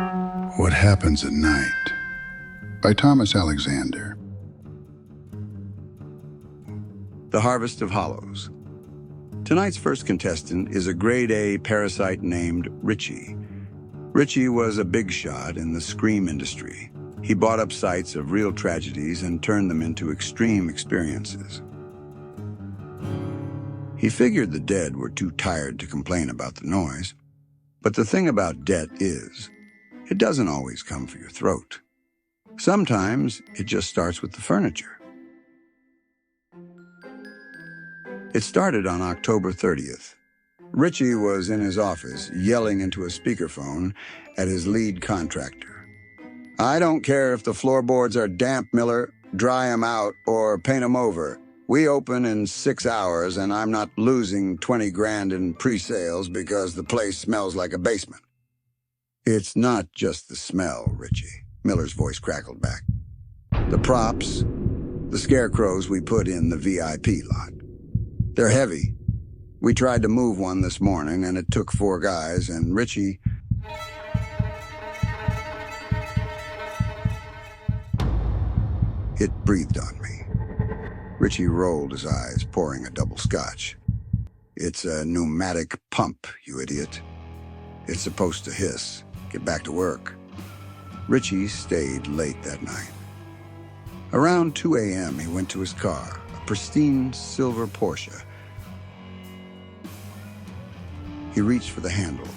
What Happens at Night by Thomas Alexander. The Harvest of Hollows. Tonight's first contestant is a grade A parasite named Richie. Richie was a big shot in the scream industry. He bought up sites of real tragedies and turned them into extreme experiences. He figured the dead were too tired to complain about the noise. But the thing about death is, it doesn't always come for your throat. Sometimes it just starts with the furniture. It started on October 30th. Richie was in his office yelling into a speakerphone at his lead contractor. "I don't care if the floorboards are damp, Miller, dry 'em out or paint 'em over. We open in 6 hours and I'm not losing 20 grand in pre-sales because the place smells like a basement." "It's not just the smell, Richie," Miller's voice crackled back. "The props, the scarecrows we put in the VIP lot. They're heavy. We tried to move one this morning and it took 4 guys, and Richie..." It breathed on me. Richie rolled his eyes, pouring a double scotch. "It's a pneumatic pump, you idiot. It's supposed to hiss. Get back to work." Richie stayed late that night. Around 2 a.m., he went to his car, a pristine silver Porsche. He reached for the handle,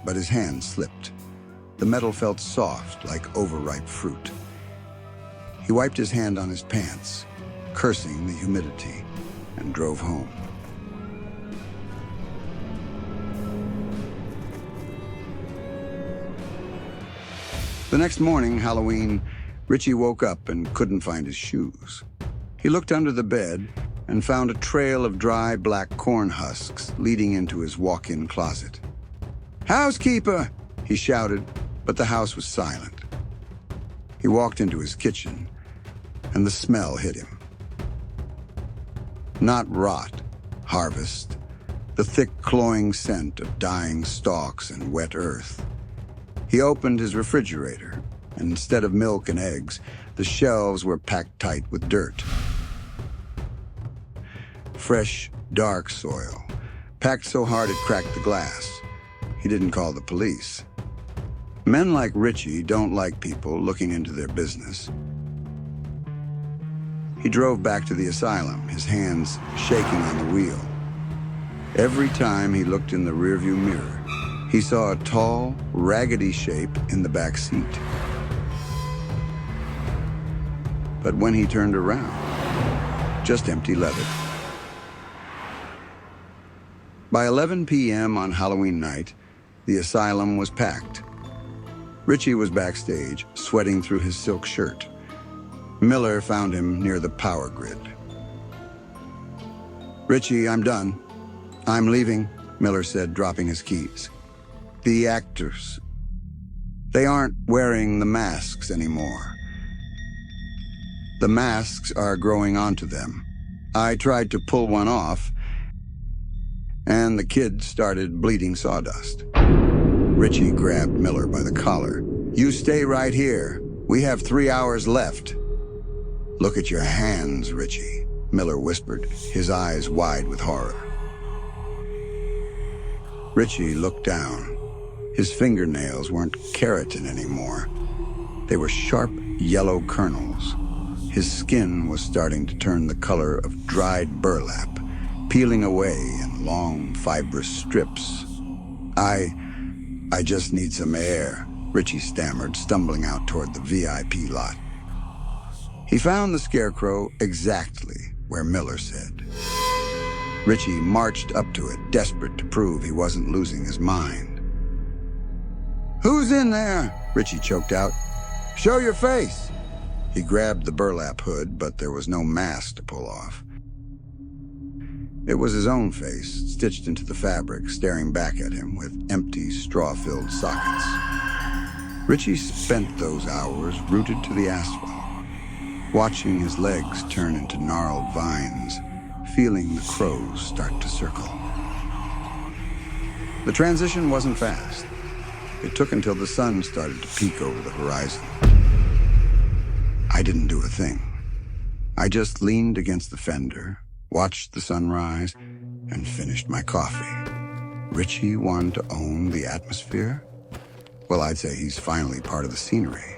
but his hand slipped. The metal felt soft, like overripe fruit. He wiped his hand on his pants, cursing the humidity, and drove home. The next morning, Halloween, Richie woke up and couldn't find his shoes. He looked under the bed and found a trail of dry black corn husks leading into his walk-in closet. "Housekeeper!" he shouted, but the house was silent. He walked into his kitchen, and the smell hit him. Not rot, harvest, the thick, cloying scent of dying stalks and wet earth. He opened his refrigerator, and instead of milk and eggs, the shelves were packed tight with dirt. Fresh, dark soil, packed so hard it cracked the glass. He didn't call the police. Men like Richie don't like people looking into their business. He drove back to the asylum, his hands shaking on the wheel. Every time he looked in the rearview mirror, he saw a tall, raggedy shape in the back seat. But when he turned around, just empty leather. By 11 p.m. on Halloween night, the asylum was packed. Richie was backstage, sweating through his silk shirt. Miller found him near the power grid. "Richie, I'm done. I'm leaving," Miller said, dropping his keys. "The actors, they aren't wearing the masks anymore. The masks are growing onto them. I tried to pull one off, and the kid started bleeding sawdust." Richie grabbed Miller by the collar. "You stay right here. We have 3 hours left." "Look at your hands, Richie," Miller whispered, his eyes wide with horror. Richie looked down. His fingernails weren't keratin anymore. They were sharp yellow kernels. His skin was starting to turn the color of dried burlap, peeling away in long, fibrous strips. I just need some air," Richie stammered, stumbling out toward the VIP lot. He found the scarecrow exactly where Miller said. Richie marched up to it, desperate to prove he wasn't losing his mind. "Who's in there?" Richie choked out. "Show your face." He grabbed the burlap hood, but there was no mask to pull off. It was his own face, stitched into the fabric, staring back at him with empty, straw-filled sockets. Richie spent those hours rooted to the asphalt, watching his legs turn into gnarled vines, feeling the crows start to circle. The transition wasn't fast. It took until the sun started to peek over the horizon. I didn't do a thing. I just leaned against the fender, watched the sunrise, and finished my coffee. Richie wanted to own the atmosphere? Well, I'd say he's finally part of the scenery.